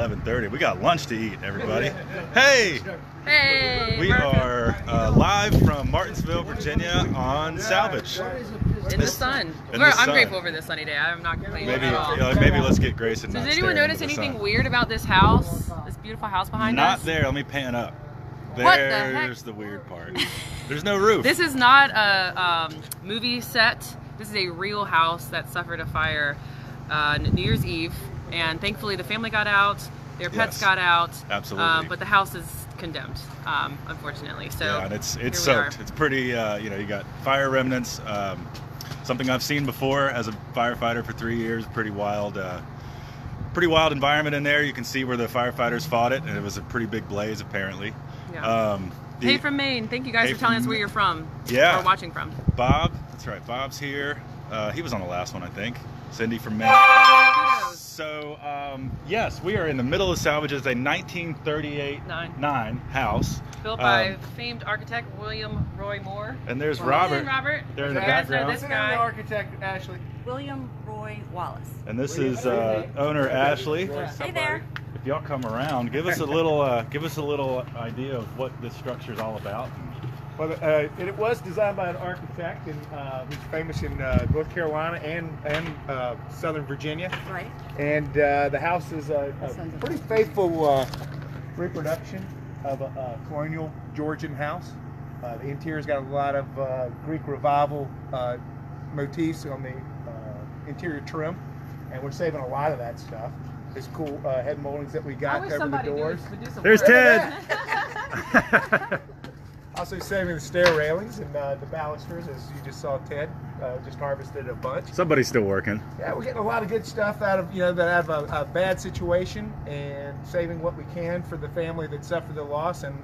11:30. We got lunch to eat, everybody. Hey! Hey! We are live from Martinsville, Virginia on Salvage. In the sun. I'm grateful for this sunny day. I'm not complaining at all. Maybe let's get Grayson. So does anyone notice anything weird about this house? This beautiful house behind us? Not there. Let me pan up. What the heck? There's the weird part. There's no roof. This is not a movie set. This is a real house that suffered a fire New Year's Eve, and thankfully the family got out, their pets got out. Absolutely. But the house is condemned, unfortunately. So yeah, and it's soaked. It's pretty. You got fire remnants. Something I've seen before as a firefighter for 3 years. Pretty wild environment in there. You can see where the firefighters fought it, and it was a pretty big blaze apparently. Yeah. Hey from Maine. Thank you guys for telling us where you're from. Yeah. Or watching from. Bob. That's right. Bob's here. He was on the last one, I think. Cindy from Maine. So, yes, we are in the middle of Salvage. It's a 1938 house. Built by famed architect William Roy Moore. And there's Robert. Robert. They're in the background. This guy. Architect Ashley. William Roy Wallace. And this is owner Ashley. Hey there. If y'all come around, give us a little idea of what this structure is all about. Well, it was designed by an architect who's famous in North Carolina and Southern Virginia. Right. And the house is a pretty faithful reproduction of a colonial Georgian house. The interior's got a lot of Greek Revival motifs on the interior trim, and we're saving a lot of that stuff. There's cool head moldings that we got over the doors. There's Ted! Also saving the stair railings and the balusters, as you just saw Ted just harvested a bunch. Somebody's still working. Yeah, we're getting a lot of good stuff out of, that have a bad situation, and saving what we can for the family that suffered the loss, and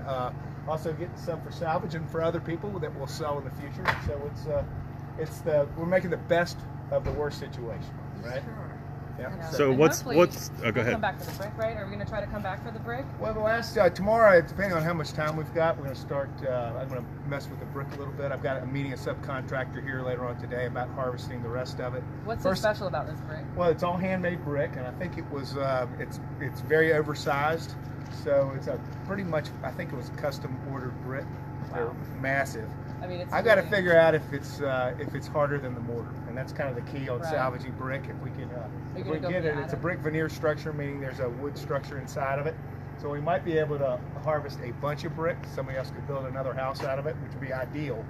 also getting some for salvage and for other people that we'll sell in the future. So we're making the best of the worst situation, right? Sure. Yeah. So what's go ahead. Come back for the brick, right? Are we going to try to come back for the brick? Well, the last tomorrow, depending on how much time we've got, we're going to start. I'm going to mess with the brick a little bit. I've got a meeting a subcontractor here later on today about harvesting the rest of it. What's so special about this brick? Well, it's all handmade brick, and I think it was it's very oversized. So it's a pretty much, I think it was custom ordered brick. Wow. They're massive. I mean, I got to figure out if it's harder than the mortar, and that's kind of the key on salvaging brick. If we can get it, it's a brick veneer structure, meaning there's a wood structure inside of it. So we might be able to harvest a bunch of brick. Somebody else could build another house out of it, which would be ideal.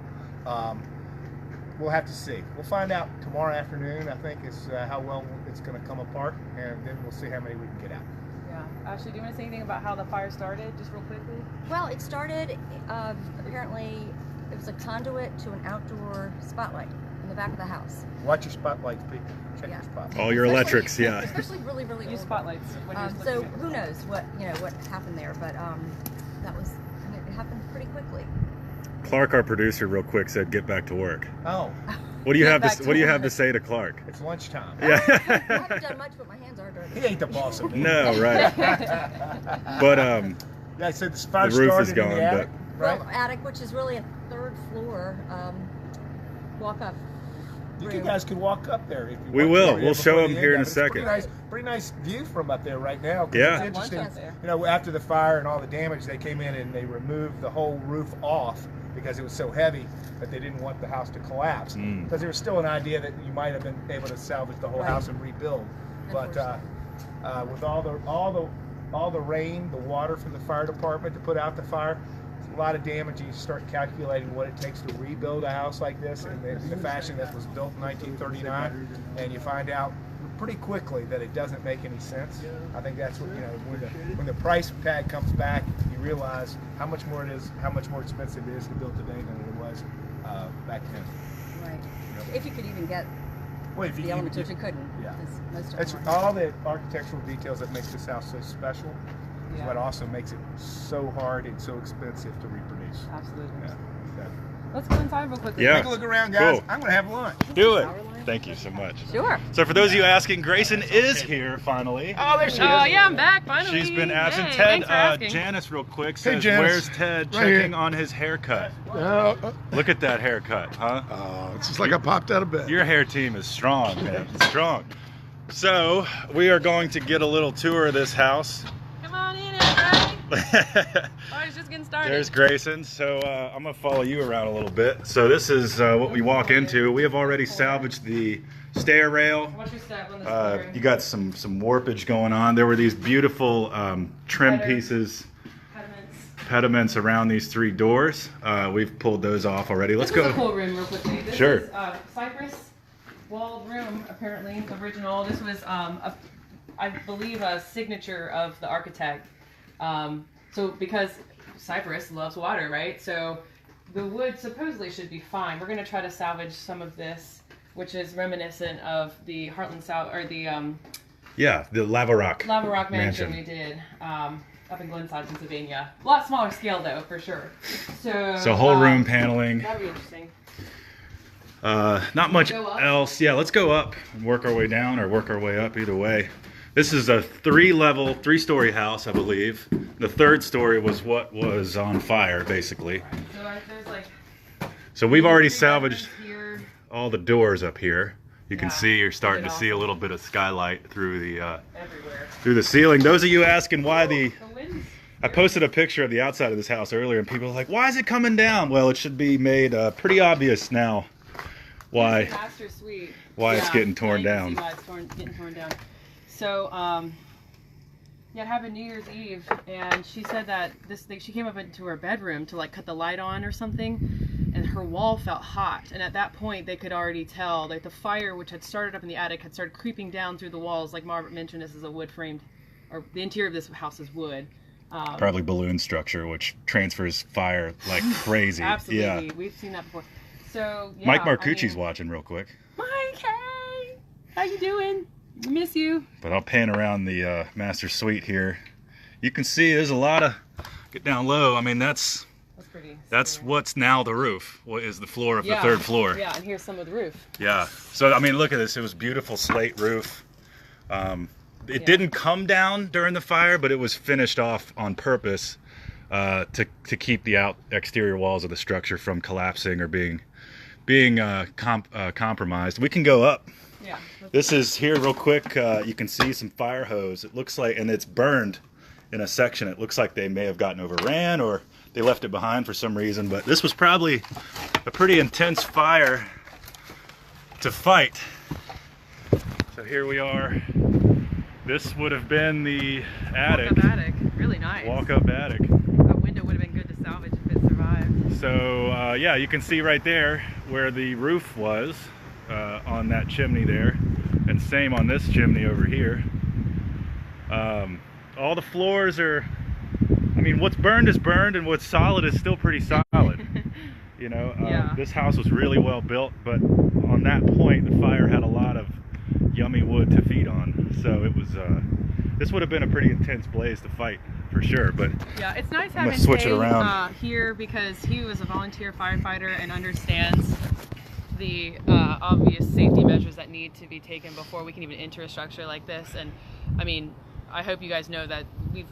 We'll have to see. We'll find out tomorrow afternoon. I think is how well it's going to come apart, and then we'll see how many we can get out. Yeah. Ashley, do you want to say anything about how the fire started, just real quickly? Well, it started apparently. It was a conduit to an outdoor spotlight in the back of the house. Watch your spotlights, people. Check your spotlights. All your electrics, yeah. Especially really Use spotlights. So who knows what happened there, but it happened pretty quickly. Clark, our producer, real quick said, "Get back to work." Oh. What do you have to say to Clark? It's lunchtime. Yeah. I haven't done much, but my hands are dirty. He ain't the boss of me. No, right. But yeah, so the fire the roof started is gone, in the attic, right? Well, attic, which is really a third floor walk up. You guys could walk up there if you we want will. to. We'll show them here in a second. Pretty nice view from up there right now. Yeah. It's interesting. After the fire and all the damage, they came in and they removed the whole roof off because it was so heavy that they didn't want the house to collapse. Because there was still an idea that you might have been able to salvage the whole house and rebuild. But with all the rain, the water from the fire department to put out the fire, a lot of damage. You start calculating what it takes to rebuild a house like this in the fashion that was built in 1939, and you find out pretty quickly that it doesn't make any sense. I think that's what when the price tag comes back, you realize how much more expensive it is to build today than it was back then. Right. If you could even get the elements, which you couldn't. Yeah. Most That's all the architectural details that makes this house so special. Is what also makes it so hard and so expensive to reproduce. Absolutely. Yeah. Let's go inside real quickly. Yeah. Take a look around, guys. Cool. I'm going to have lunch. Do it. Thank you so much. Sure. So for those of you asking, Grayson is here finally. Oh, there she is. Oh, yeah, I'm back finally. She's been absent. Hey, Ted, thanks for asking. Janice real quick says, Janice. where's Ted? Right Checking here. on his haircut. Oh, Look at that haircut, huh? it's just like I popped out of bed. Your hair team is strong, man. Strong. So we are going to get a little tour of this house. Come on in, everybody. I was just getting started. There's Grayson. So I'm gonna follow you around a little bit. So this is what we walk into. We have already salvaged the stair rail. What's your step on the stair? You got some warpage going on. There were these beautiful trim pieces, pediments around these 3 doors. We've pulled those off already. Let's go. This is a cool room, real quickly. This Sure. is cypress walled room, apparently original. This was I believe a signature of the architect. So because cypress loves water, right? So the wood supposedly should be fine. We're going to try to salvage some of this, which is reminiscent of the Heartland South, or the the Lava Rock mansion we did up in Glenside, Pennsylvania. A lot smaller scale though, for sure. So whole room paneling. That'd be interesting. Not much else. Yeah, let's go up and work our way down, or work our way up, either way. This is a 3-story house, I believe. The 3rd story was what was on fire, basically. So there's like. So we've already salvaged all the doors up here. You can see, you're starting to see a little bit of skylight through the ceiling. Those of you asking why I posted a picture of the outside of this house earlier, and people are like, why is it coming down? Well, it should be made pretty obvious now why it's getting torn down. So, yeah, it happened New Year's Eve, and she said that she came up into her bedroom to like cut the light on or something, and her wall felt hot. And at that point, they could already tell that the fire, which had started up in the attic, had started creeping down through the walls. Like Margaret mentioned, this is a wood framed, or the interior of this house is wood. Probably balloon structure, which transfers fire like crazy. Absolutely, yeah. We've seen that before. So, yeah, Mike Marcucci's watching real quick. Mike, hey, how you doing? I miss you. But I'll pan around the master suite here. You can see there's a lot of, get down low. I mean, that's what's now the roof. What is the floor of the 3rd floor? Yeah, and here's some of the roof. Yeah. So I mean, look at this. It was beautiful slate roof. It didn't come down during the fire, but it was finished off on purpose to keep the exterior walls of the structure from collapsing or being compromised. We can go up. Yeah. This is here real quick. You can see some fire hose. It looks like, and it's burned in a section. It looks like they may have gotten overran, or they left it behind for some reason. But this was probably a pretty intense fire to fight. So here we are. This would have been the attic. Walk-up attic. Really nice. Walk-up attic. That window would have been good to salvage if it survived. So yeah, you can see right there where the roof was. On that chimney there, and same on this chimney over here. All the floors are, I mean, what's burned is burned, and what's solid is still pretty solid. You know, this house was really well built, but on that point the fire had a lot of yummy wood to feed on, so it was this would have been a pretty intense blaze to fight for sure. But yeah, it's nice having Tay here, because he was a volunteer firefighter and understands the obvious safety measures that need to be taken before we can even enter a structure like this. And I mean, I hope you guys know that we've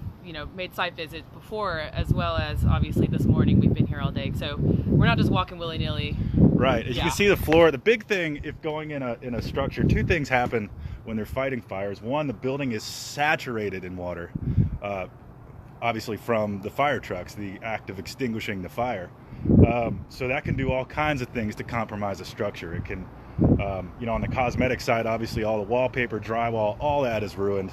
made site visits before, as well as obviously this morning we've been here all day, so we're not just walking willy-nilly. Right. As you can see, the floor, the big thing, if going in a structure, 2 things happen when they're fighting fires. One, the building is saturated in water, obviously from the fire trucks, the act of extinguishing the fire. So that can do all kinds of things to compromise a structure. It can, on the cosmetic side, obviously all the wallpaper, drywall, all that is ruined.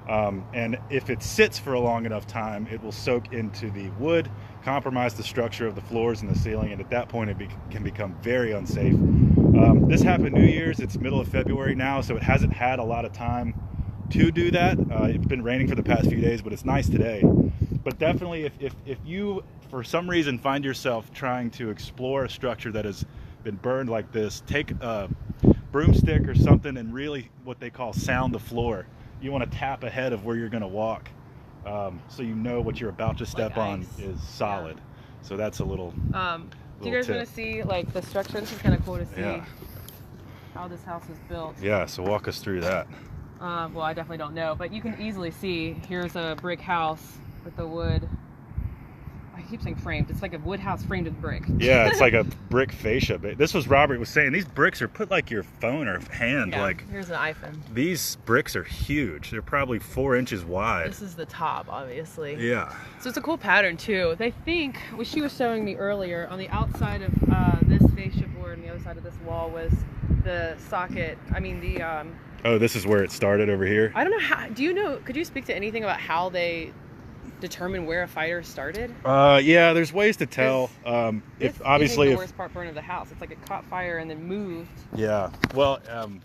And if it sits for a long enough time, it will soak into the wood, compromise the structure of the floors and the ceiling, and at that point it can become very unsafe. This happened New Year's. It's middle of February now, so it hasn't had a lot of time to do that. It's been raining for the past few days, but it's nice today. But definitely, if you for some reason find yourself trying to explore a structure that has been burned like this, take a broomstick or something and really what they call sound the floor. You want to tap ahead of where you're going to walk, so you know what you're about to step on is solid. So that's a little do you guys want to see like the structure? This is kind of cool to see how this house was built. Yeah, so walk us through that. Well, I definitely don't know, but you can easily see here's a brick house with the wood. I keep saying framed. It's like a wood house framed with brick. Yeah, it's like a brick fascia. This was Robert was saying. These bricks are put like your phone or hand. Yeah, like here's an iPhone. These bricks are huge. They're probably 4 inches wide. This is the top, obviously. Yeah. So it's a cool pattern too. They think what she was showing me earlier on the outside of this fascia board and the other side of this wall was the socket. I mean the. Oh, this is where it started over here. I don't know how. Do you know? Could you speak to anything about how they determine where a fire started? Yeah, there's ways to tell. If obviously, the worst part burned of the house. It's like it caught fire and then moved. Yeah. Well,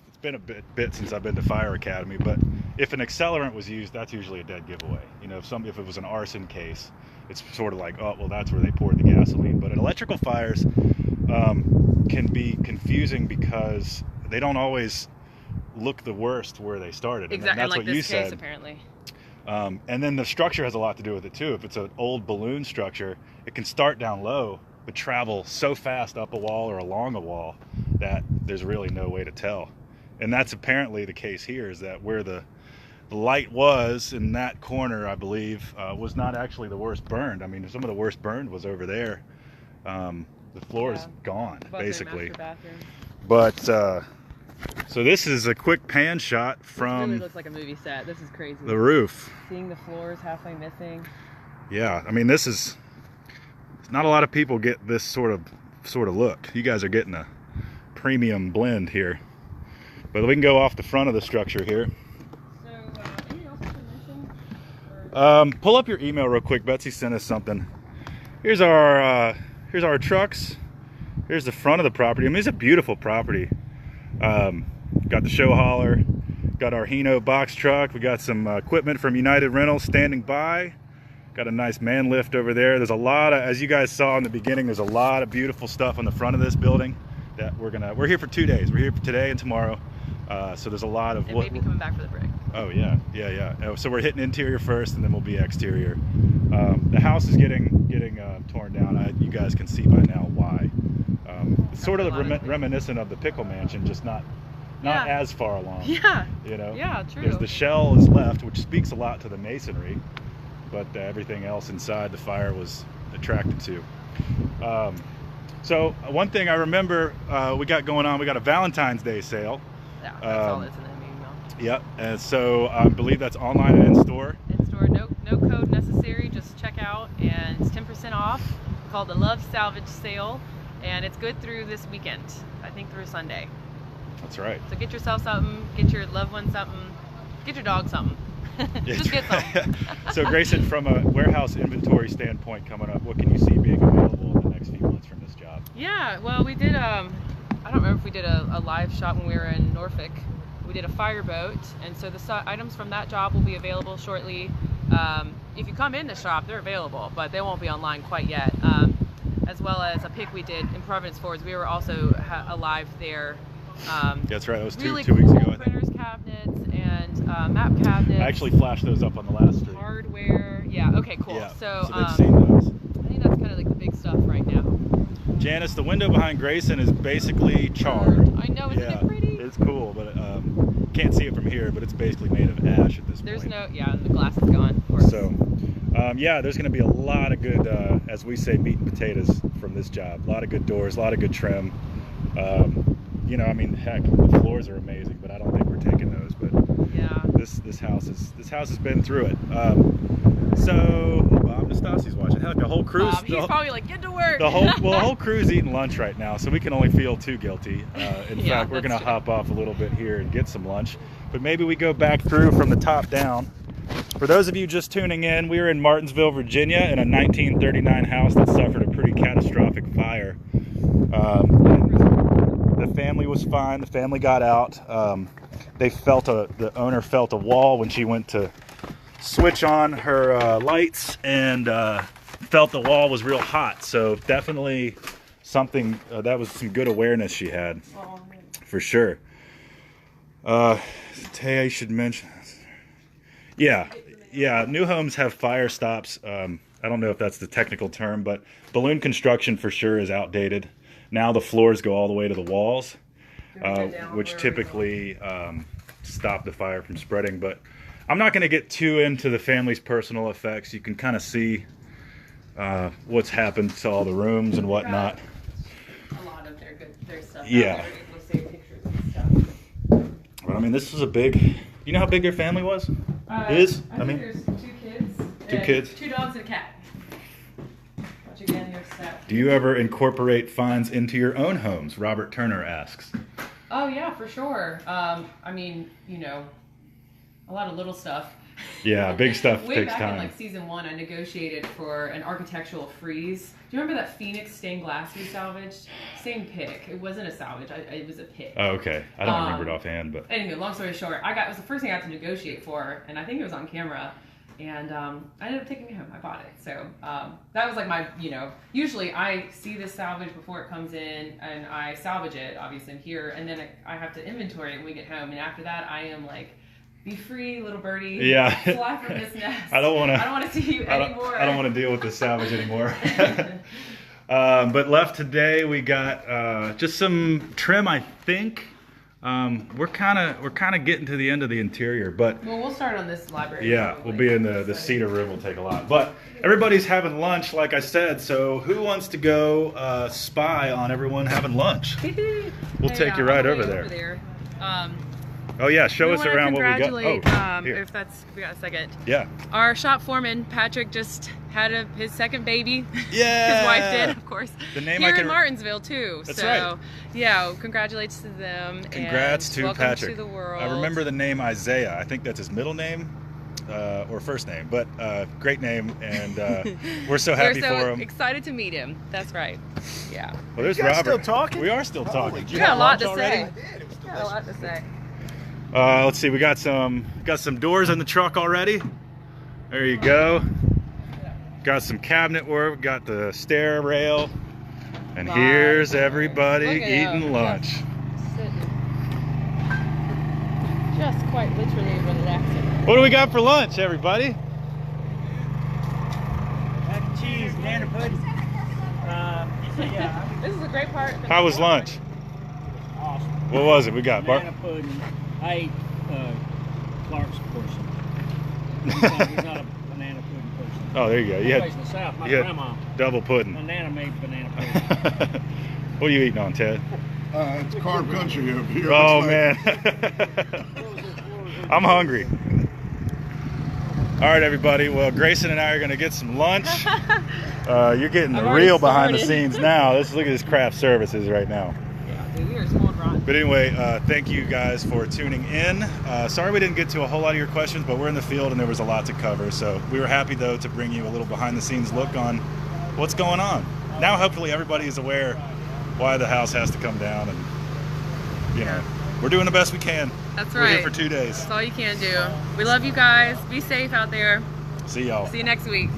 it's been a bit since I've been to Fire Academy, but if an accelerant was used, that's usually a dead giveaway. You know, if it was an arson case, it's sort of like, oh, well, that's where they poured the gasoline. But electrical fires can be confusing because they don't always look the worst where they started. Exactly. And that's like what you this case, said. Apparently. And then the structure has a lot to do with it too. If it's an old balloon structure, it can start down low but travel so fast up a wall or along a wall that there's really no way to tell. And that's apparently the case here, is that where the light was in that corner, I believe, was not actually the worst burned. I mean, some of the worst burned was over there. The floor is gone, basically. But so this is a quick pan shot from. This really looks like a movie set. This is crazy. The roof. Seeing the floors halfway missing. Yeah, I mean, this is. Not a lot of people get this sort of look. You guys are getting a premium blend here. But we can go off the front of the structure here. So, anything else to mention? Pull up your email real quick. Betsy sent us something. Here's our trucks. Here's the front of the property. I mean, it's a beautiful property. Got the show hauler, got our Hino box truck. We got some equipment from United Rentals standing by. Got a nice man lift over there. There's a lot of, as you guys saw in the beginning, there's a lot of beautiful stuff on the front of this building that we're here for 2 days. We're here for today and tomorrow. So there's a lot of. And maybe coming back for the brick. Oh yeah. So we're hitting interior first, and then we'll be exterior. The house is getting torn down. You guys can see by now why. It's sort of reminiscent of the Pickle Mansion, just not as far along. Yeah. You know. Yeah, true. There's the shell is left, which speaks a lot to the masonry, but everything else inside the fire was attracted to. So one thing I remember we got going on, we got a Valentine's Day sale. Yeah, that's all that's in the email. Yep, and so I believe that's online and in store. In store, no code necessary, just check out, and it's 10% off, called the Love Salvage sale, and it's good through this weekend, I think through Sunday. That's right. So get yourself something, get your loved one something, get your dog something. Just get something. So Grayson, from a warehouse inventory standpoint coming up, what can you see being available in the next few months from this job? Yeah, well, we did, I don't remember if we did a live shot when we were in Norfolk. We did a fireboat, and so the items from that job will be available shortly. If you come in the shop, they're available, but they won't be online quite yet. As well as a pick we did in Providence Fords. We were also alive there. That's right, that was really two weeks ago, I think. Printers cabinets and map cabinets. I actually flashed those up on the last stream. Hardware, yeah, okay, cool. Yeah, so they've seen those. I think that's kind of like the big stuff right now. Janice, the window behind Grayson is basically charred. I know, isn't it pretty? It's cool, but can't see it from here, but it's basically made of ash at this point. There's no, yeah, and the glass is gone, of course. So, yeah, there's going to be a lot of good, as we say, meat and potatoes from this job. A lot of good doors, a lot of good trim. You know, I mean, heck, the floors are amazing, but I don't think we're taking those. But yeah, this house has been through it. So Bob Nastasi's watching. Heck, the whole crew's. He's probably like, get to work. The whole crew's eating lunch right now, so we can only feel too guilty. In fact, we're going to hop off a little bit here and get some lunch. But maybe we go back through from the top down. For those of you just tuning in, we were in Martinsville, Virginia, in a 1939 house that suffered a pretty catastrophic fire. The family was fine. The family got out. The owner felt a wall when she went to switch on her lights, and felt the wall was real hot. So definitely something that was some good awareness she had, for sure. Tay, I should mention. Yeah. New homes have fire stops. I don't know if that's the technical term, but balloon construction for sure is outdated. Now the floors go all the way to the walls, which typically stop the fire from spreading. But I'm not going to get too into the family's personal effects. You can kind of see what's happened to all the rooms and whatnot. A lot of their stuff. Yeah. Able to save pictures and stuff. But I mean, this is a big. You know how big their family was? Is? I mean, there's 2 kids. 2 kids. 2 dogs and a cat. Which again, there's that. Do you ever incorporate finds into your own homes? Robert Turner asks. Oh yeah, for sure. I mean, you know, a lot of little stuff. Yeah, big stuff Way takes back time. in like season 1, I negotiated for an architectural freeze. Do you remember that Phoenix stained glass we salvaged? Same pick. It wasn't a salvage. It was a pick. Oh, okay. I don't remember it offhand, but anyway, long story short, it was the first thing I had to negotiate for, and I think it was on camera. And I ended up taking it home. I bought it. So that was like my, you know, usually I see this salvage before it comes in, and I salvage it, obviously, here, and then I have to inventory it when we get home. And after that, I am like, be free, little birdie. Yeah. Fly from this nest. I don't want to see you anymore. I don't want to deal with the salvage anymore. But left today, we got just some trim, I think. We're kind of getting to the end of the interior, but well, we'll start on this library. Yeah, we'll be in the cedar room. Will take a lot, but everybody's having lunch, like I said. So who wants to go spy on everyone having lunch? We'll take you right over there. Oh yeah, show us around what we got. Oh, here. If we got a second. Yeah. Our shop foreman Patrick just had his second baby. Yeah. His wife did, of course. The name here in Martinsville too. That's so, right. Yeah, congratulations to them. Congrats and to welcome Patrick. To the world. I remember the name Isaiah. I think that's his middle name. Or first name, but great name, and we're so happy for him. Excited to meet him. That's right. Yeah. Well, there's You guys Robert. still talking? We are still talking. We got a lot to already? say. Got a lot to say. Let's see. We got some doors in the truck already. There you go. Got some cabinet work. Got the stair rail, and here's everybody eating lunch. Just quite literally relaxing. What do we got for lunch, everybody? Mac and cheese, banana pudding. Yeah, This is a great part. How was lunch? awesome. What was it? We got Banana pudding. I ate Clark's portion. He's not a banana pudding person. Oh, there you go. You Someplace in the South, my you had grandma, double pudding. banana made banana pudding. What are you eating on, Ted? It's carb country up here. Oh Looks like. man, I'm hungry. All right, everybody. Well, Grayson and I are going to get some lunch. You're getting the real behind the scenes now. Look at this craft services right now. Yeah, dude, we are spoiled rotten. But anyway, thank you guys for tuning in. Sorry we didn't get to a whole lot of your questions, but we're in the field and there was a lot to cover. So we were happy, though, to bring you a little behind the scenes look on what's going on. Now, hopefully, everybody is aware why the house has to come down, and you know, we're doing the best we can. That's We're right. here for 2 days. That's all you can do. We love you guys. Be safe out there. See y'all. See you next week.